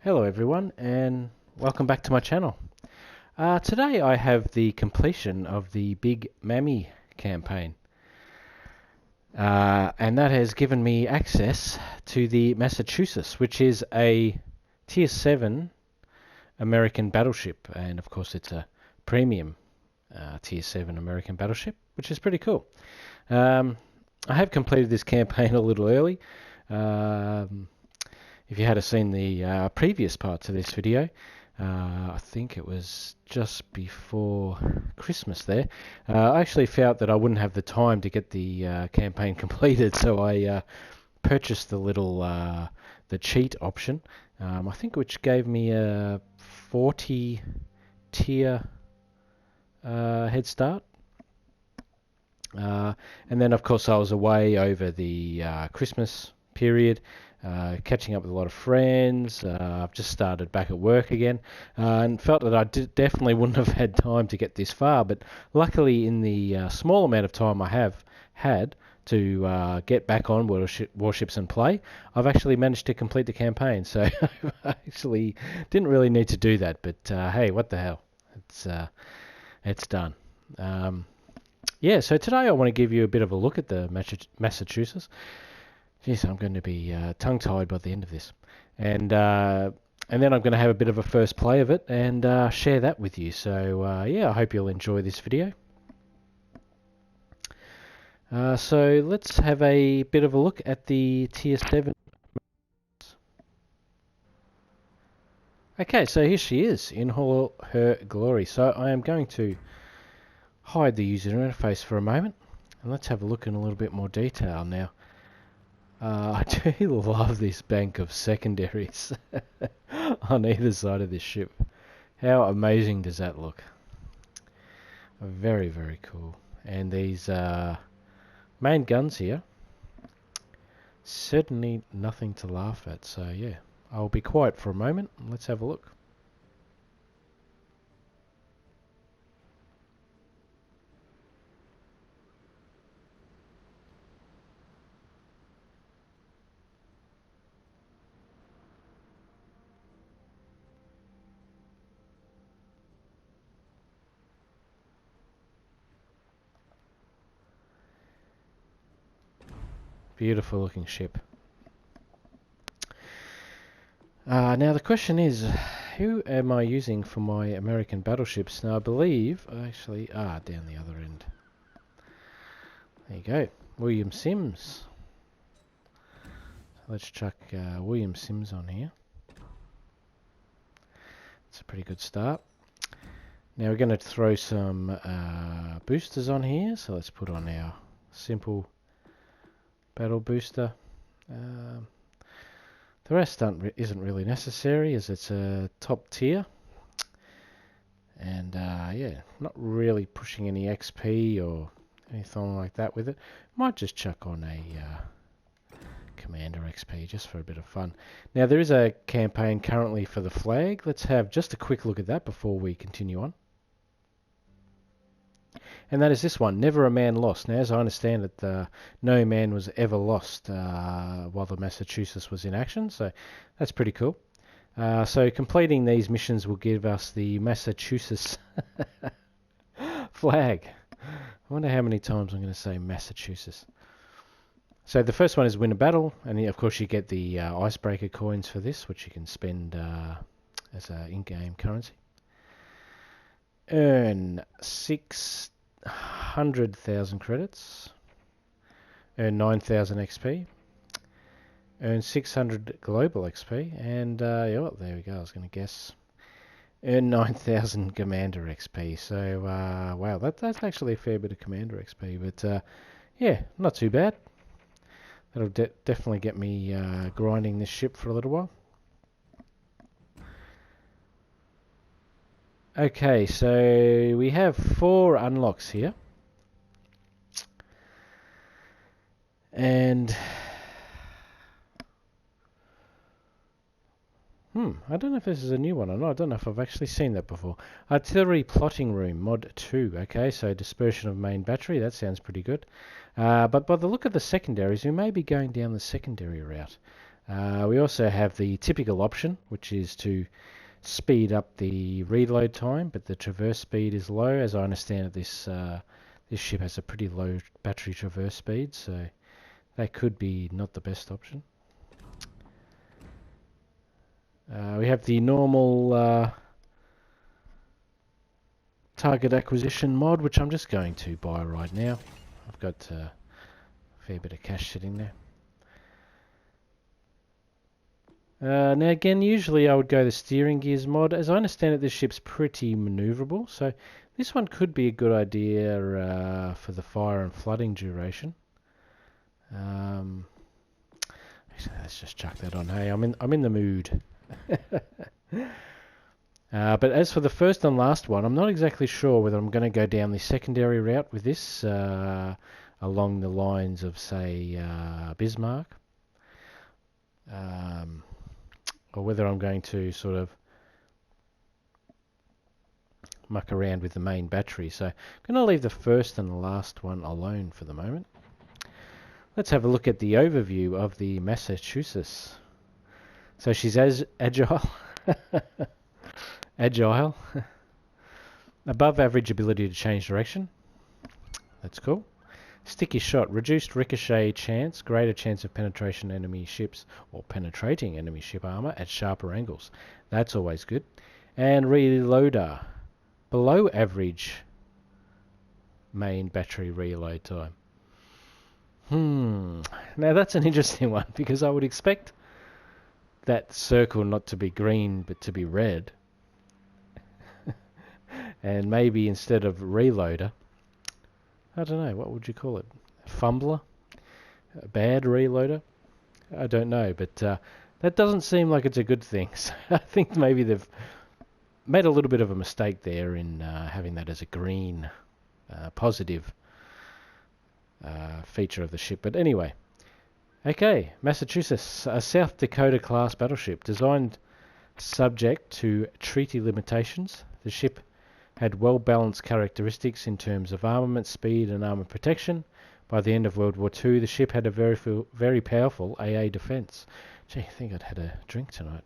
Hello everyone and welcome back to my channel. Today I have the completion of the BIG MAMIE campaign and that has given me access to the Massachusetts, which is a tier 7 American battleship, and of course it's a premium tier 7 American battleship, which is pretty cool. I have completed this campaign a little early. If you had seen the previous parts of this video, I think it was just before Christmas there, I actually felt that I wouldn't have the time to get the campaign completed, so I purchased the little the cheat option, I think, which gave me a 40 tier head start. And then of course I was away over the Christmas period, catching up with a lot of friends. I've just started back at work again, and felt that I definitely wouldn't have had time to get this far, but luckily in the small amount of time I have had to get back on Warships and play, I've actually managed to complete the campaign. So I actually didn't really need to do that, but hey, what the hell, it's done. Yeah, so today I want to give you a bit of a look at the Massachusetts. Jeez, I'm going to be tongue-tied by the end of this. And then I'm going to have a bit of a first play of it and share that with you. So yeah, I hope you'll enjoy this video. So let's have a bit of a look at the tier 7. Okay, so here she is in all her glory. So I am going to hide the user interface for a moment, and let's have a look in a little bit more detail now. I do love this bank of secondaries on either side of this ship. How amazing does that look? Very, very cool. And these main guns here, certainly nothing to laugh at. So yeah, I'll be quiet for a moment and let's have a look. Beautiful looking ship. Now the question is, who am I using for my American battleships? Now I believe, actually, down the other end. There you go, William Sims. Let's chuck William Sims on here. It's a pretty good start. Now we're going to throw some boosters on here, so let's put on our simple battle booster. The rest isn't really necessary, as it's a top tier, and yeah, not really pushing any XP or anything like that with it. Might just chuck on a Commander XP just for a bit of fun. Now there is a campaign currently for the flag. Let's have just a quick look at that before we continue on. And that is this one, Never a Man Lost. Now, as I understand it, no man was ever lost while the Massachusetts was in action, so that's pretty cool. So completing these missions will give us the Massachusetts flag. I wonder how many times I'm going to say Massachusetts. So the first one is win a battle, and of course you get the icebreaker coins for this, which you can spend as in-game currency. Earn 600,000 credits, earn 9,000 XP, earn 600 global XP, and yeah, well, there we go, I was going to guess, earn 9,000 Commander XP. So wow, that's actually a fair bit of Commander XP, but yeah, not too bad. That'll definitely get me grinding this ship for a little while. Okay, so we have 4 unlocks here, and I don't know if this is a new one or not. I don't know if I've actually seen that before. Artillery Plotting Room, Mod 2. Okay, so dispersion of main battery, that sounds pretty good. But by the look of the secondaries, we may be going down the secondary route. We also have the typical option, which is to speed up the reload time, but the traverse speed is low. As I understand it, this ship has a pretty low battery traverse speed, so that could be not the best option. We have the normal target acquisition mod, which I'm just going to buy right now. I've got a fair bit of cash sitting there. Now again, usually I would go the steering gears mod. As I understand it, this ship's pretty maneuverable, so this one could be a good idea for the fire and flooding duration. Actually, let's just chuck that on. Hey, I'm in the mood. But as for the first and last one, I'm not exactly sure whether I'm going to go down the secondary route with this, along the lines of, say, Bismarck. Or whether I'm going to sort of muck around with the main battery. So I'm going to leave the first and the last one alone for the moment. Let's have a look at the overview of the Massachusetts. So she's as agile, above average ability to change direction. That's cool. Sticky shot, reduced ricochet chance, greater chance of penetration enemy ships or penetrating enemy ship armor at sharper angles. That's always good. And reloader, below average main battery reload time. Now that's an interesting one, because I would expect that circle not to be green but to be red. And maybe instead of reloader, I don't know, what would you call it? Fumbler? A bad reloader? I don't know, but that doesn't seem like it's a good thing. So I think maybe they've made a little bit of a mistake there in having that as a green, positive feature of the ship. But anyway, okay, Massachusetts, a South Dakota class battleship designed subject to treaty limitations. The ship had well-balanced characteristics in terms of armament, speed and armor protection. By the end of World War II, the ship had a very powerful AA defense. Gee, I think I'd had a drink tonight.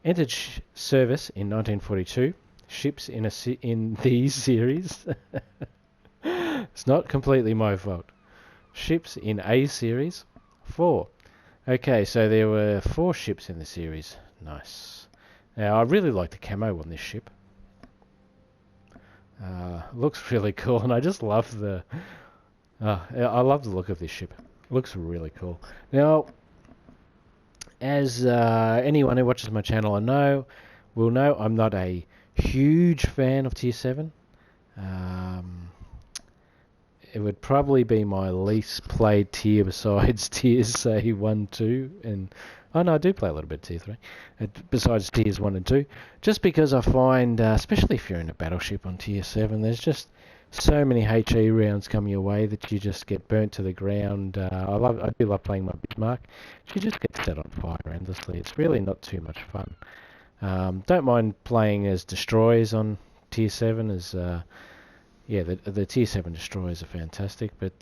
Entered service in 1942. Ships in these series. It's not completely my fault. Ships in A series, 4. Okay, so there were 4 ships in the series. Nice. Now, I really like the camo on this ship. Looks really cool, and I just love I love the look of this ship. It looks really cool. Now, as anyone who watches my channel will know, I'm not a huge fan of Tier 7. It would probably be my least played tier besides tiers, say, 1, 2, and... Oh no, I do play a little bit Tier 3, besides Tiers 1 and 2, just because I find, especially if you're in a battleship on Tier 7, there's just so many HE rounds coming your way that you just get burnt to the ground. I do love playing my Bismarck. She just gets set on fire endlessly. It's really not too much fun. Don't mind playing as destroyers on Tier 7, as the Tier 7 destroyers are fantastic. But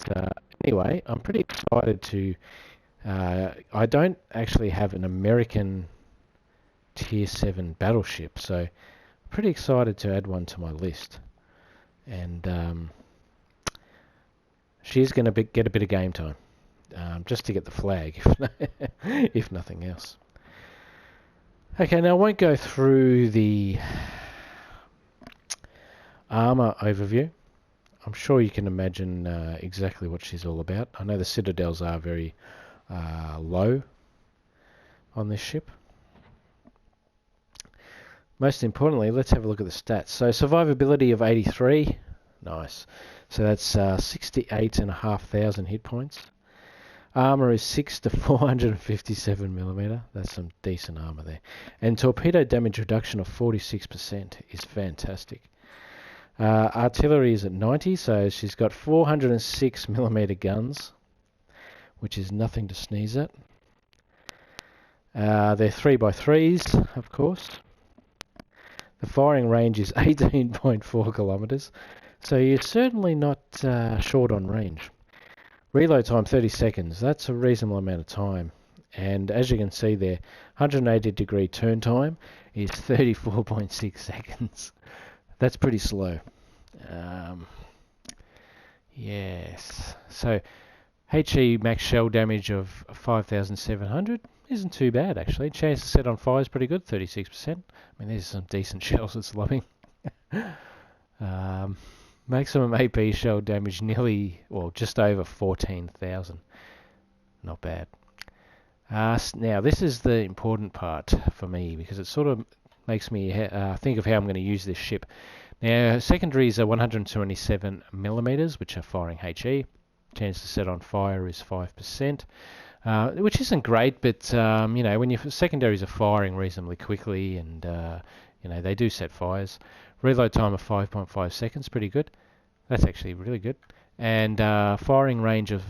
anyway, I'm pretty excited to... I don't actually have an American Tier 7 battleship, so I'm pretty excited to add one to my list. And she's going to get a bit of game time, just to get the flag, if nothing else. Okay, now I won't go through the armor overview. I'm sure you can imagine exactly what she's all about. I know the citadels are very low on this ship. Most importantly, let's have a look at the stats. So survivability of 83, nice. So that's 68,500 hit points. Armor is 6 to 457 millimeter. That's some decent armor there. And torpedo damage reduction of 46% is fantastic. Artillery is at 90, so she's got 406 millimeter guns, which is nothing to sneeze at. They're 3x3s, of course. The firing range is 18.4 kilometers, so you're certainly not short on range. Reload time 30 seconds. That's a reasonable amount of time. And as you can see there, 180-degree turn time is 34.6 seconds. That's pretty slow. Yes. So HE max shell damage of 5,700 isn't too bad, actually. Chance to set on fire is pretty good, 36%. I mean, there's some decent shells it's lobbing. Maximum AP shell damage nearly, well, just over 14,000. Not bad. Now, this is the important part for me, because it sort of makes me think of how I'm going to use this ship. Now, secondaries are 127 millimeters, which are firing HE. Chance to set on fire is 5%, which isn't great, but you know, when your secondaries are firing reasonably quickly, and you know, they do set fires. Reload time of 5.5 seconds, pretty good. That's actually really good. And firing range of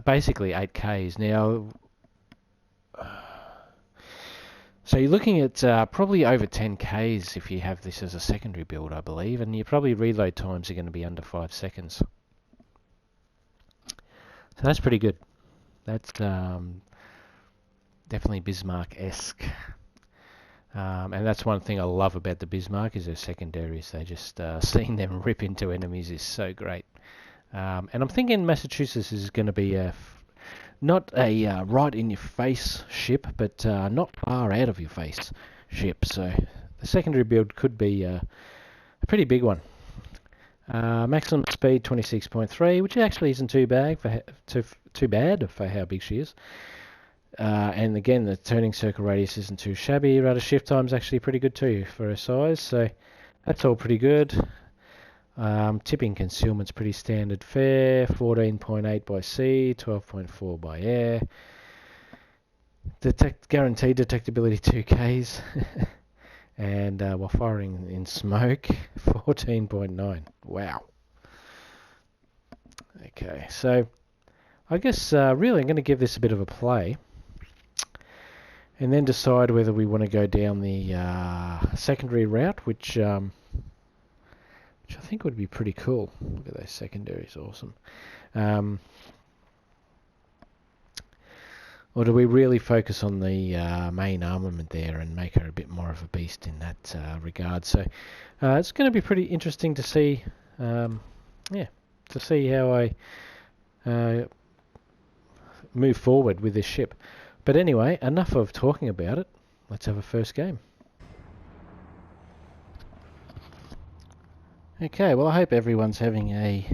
basically 8 Ks. Now, so you're looking at probably over 10 Ks if you have this as a secondary build, I believe, and your probably reload times are going to be under 5 seconds. So that's pretty good. That's definitely Bismarck-esque. And that's one thing I love about the Bismarck is their secondaries. They just seeing them rip into enemies is so great. And I'm thinking Massachusetts is going to be not a right in your face ship, but not far out of your face ship. So the secondary build could be a pretty big one. Maximum speed 26.3, which actually isn't too bad for how big she is. And again, the turning circle radius isn't too shabby. Rudder shift time's actually pretty good too for her size, so that's all pretty good. Tipping concealment's pretty standard fare, 14.8 by sea, 12.4 by air. Guaranteed detectability 2Ks. And while firing in smoke, 14.9. Wow. Okay, so I guess really I'm going to give this a bit of a play, and then decide whether we want to go down the secondary route, which I think would be pretty cool. Look at those secondaries, awesome. Or do we really focus on the main armament there and make her a bit more of a beast in that regard? So it's going to be pretty interesting to see, to see how I move forward with this ship. But anyway, enough of talking about it. Let's have a first game. Okay, well, I hope everyone's having a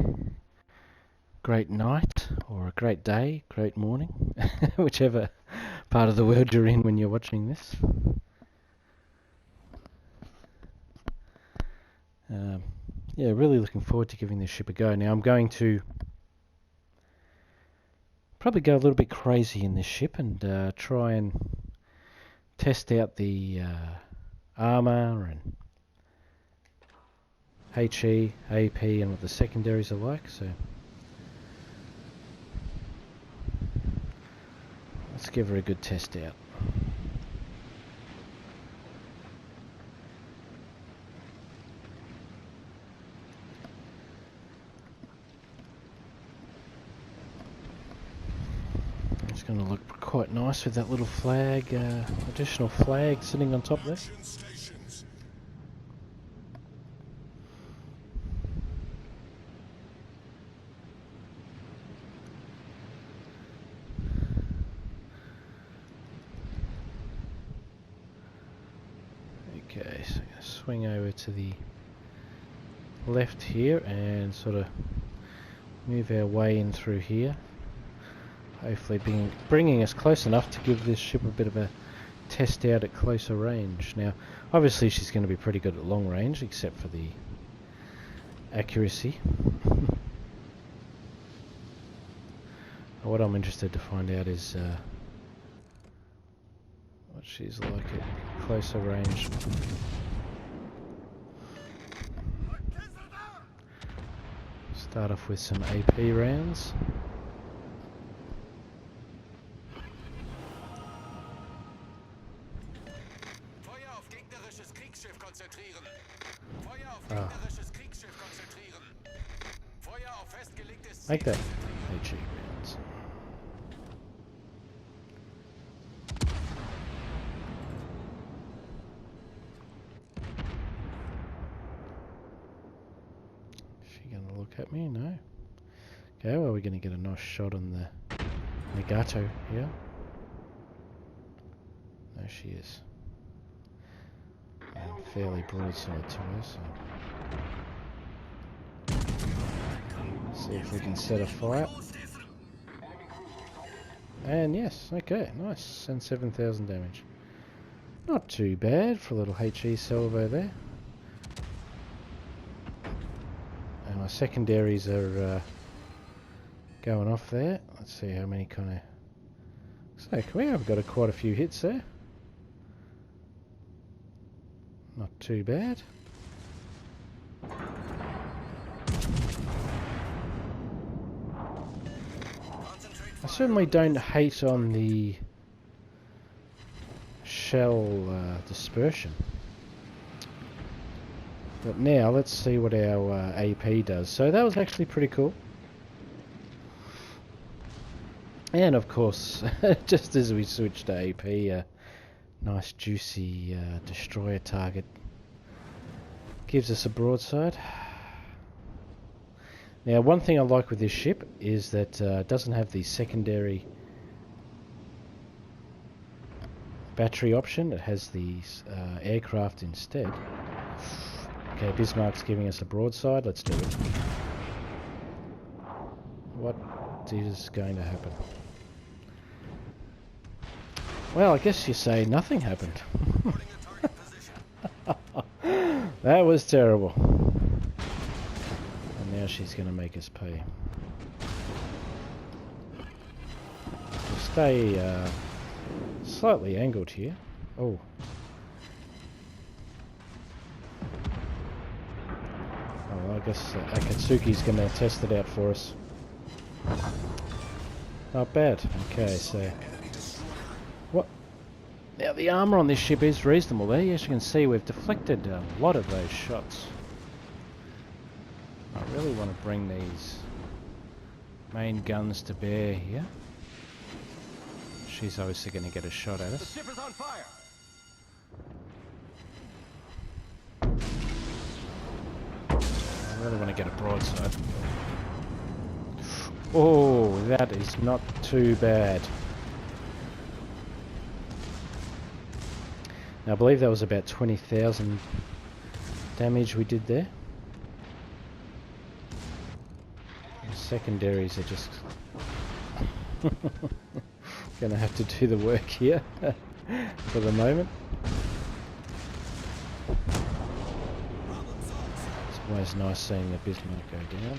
great night or a great day, great morning, whichever part of the world you're in when you're watching this. Yeah, really looking forward to giving this ship a go. Now I'm going to probably go a little bit crazy in this ship and try and test out the armor and HE, AP and what the secondaries are like. So let's give her a good test out. It's going to look quite nice with that little flag, additional flag sitting on top there. Okay, so I'm going to swing over to the left here and sort of move our way in through here. Hopefully bringing us close enough to give this ship a bit of a test out at closer range. Now, obviously she's going to be pretty good at long range, except for the accuracy. What I'm interested to find out is what she's like at closer range. Start off with some AP rounds. Like that. HE rounds. look at me? No. Okay, well, we're going to get a nice shot on the Legato here. There she is. Fairly broadside to her, so... see if we can set a fire. And yes, okay, nice. And 7,000 damage. Not too bad for a little HE salvo there. And my secondaries are going off there. Let's see how many kind of... So, we have got quite a few hits there. Not too bad. I certainly don't hate on the shell dispersion. But now let's see what our AP does. So that was actually pretty cool. And of course, just as we switched to AP, a nice juicy destroyer target gives us a broadside. Now, one thing I like with this ship is that it doesn't have the secondary battery option. It has the aircraft instead. Okay, Bismarck's giving us a broadside. Let's do it. What is going to happen? Well, I guess you say nothing happened. That was terrible. And now she's going to make us pay. We'll stay slightly angled here. Oh. Oh, I guess Akatsuki's going to test it out for us. Not bad. Okay, so... what? Now, the armour on this ship is reasonable there. As you can see, we've deflected a lot of those shots. I really want to bring these main guns to bear here. She's obviously going to get a shot at us. The ship is on fire. I really want to get a broadside. Oh, that is not too bad. Now, I believe that was about 20,000 damage we did there. The secondaries are just gonna have to do the work here for the moment. It's always nice seeing the Bismarck go down.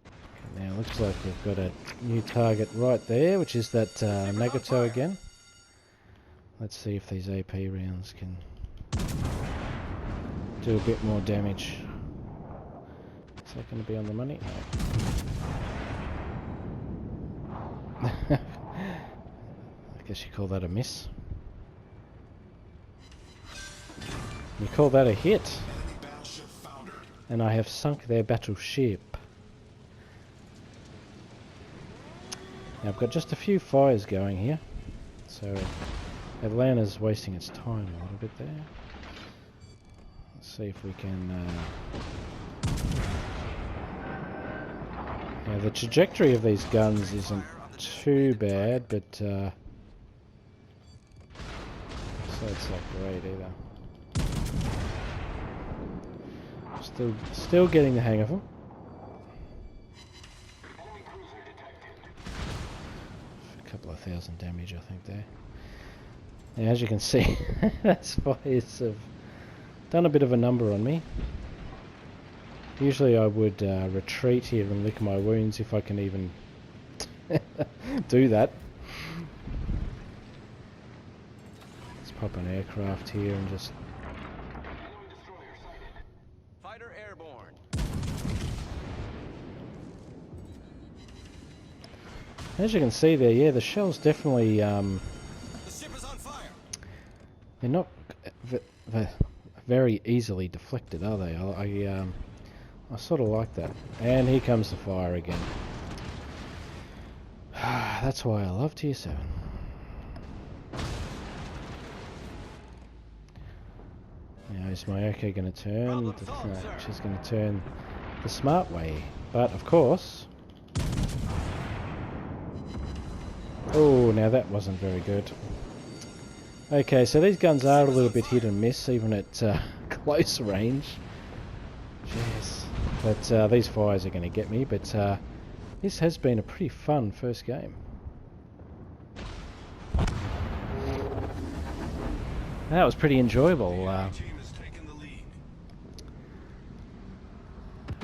Okay, now looks like we've got a new target right there, which is that Nagato again. Let's see if these AP rounds can do a bit more damage. Is that going to be on the money? No. I guess you call that a miss. You call that a hit. And I have sunk their battleship. Now I've got just a few fires going here. So Atlanta's wasting its time a little bit there. Let's see if we can... Now the trajectory of these guns isn't too bad, but so it's not great either. Still getting the hang of them. A couple of thousand damage, I think there. Now, as you can see, that's fires have done a bit of a number on me. Usually I would retreat here and lick my wounds if I can even do that. Let's pop an aircraft here and just... Fighter airborne. As you can see there, yeah, the shell's definitely... the ship is on fire. They're not very easily deflected, are they? I sort of like that. And here comes the fire again. That's why I love Tier 7. Now, is my OK going to turn? No, she's going to turn the smart way. But of course... Oh, now that wasn't very good. Okay, so these guns are a little bit hit and miss, even at close range. Jeez. But these fires are going to get me, but this has been a pretty fun first game. That was pretty enjoyable. I was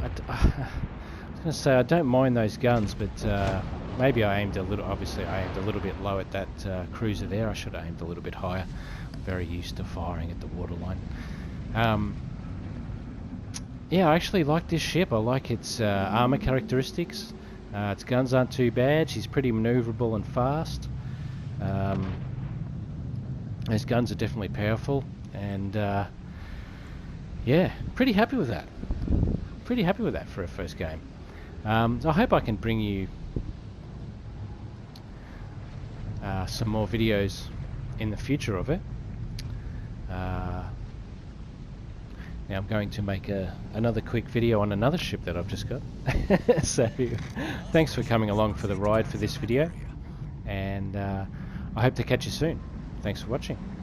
going to say I don't mind those guns, but maybe I aimed a little. Obviously, I aimed a little bit low at that cruiser there. I should have aimed a little bit higher. I'm very used to firing at the waterline. Yeah, I actually like this ship. I like its armor characteristics. Its guns aren't too bad. She's pretty maneuverable and fast. Those guns are definitely powerful, and yeah, pretty happy with that. Pretty happy with that for a first game. So I hope I can bring you some more videos in the future of it. Now I'm going to make another quick video on another ship that I've just got. So thanks for coming along for the ride for this video, and I hope to catch you soon. Thanks for watching.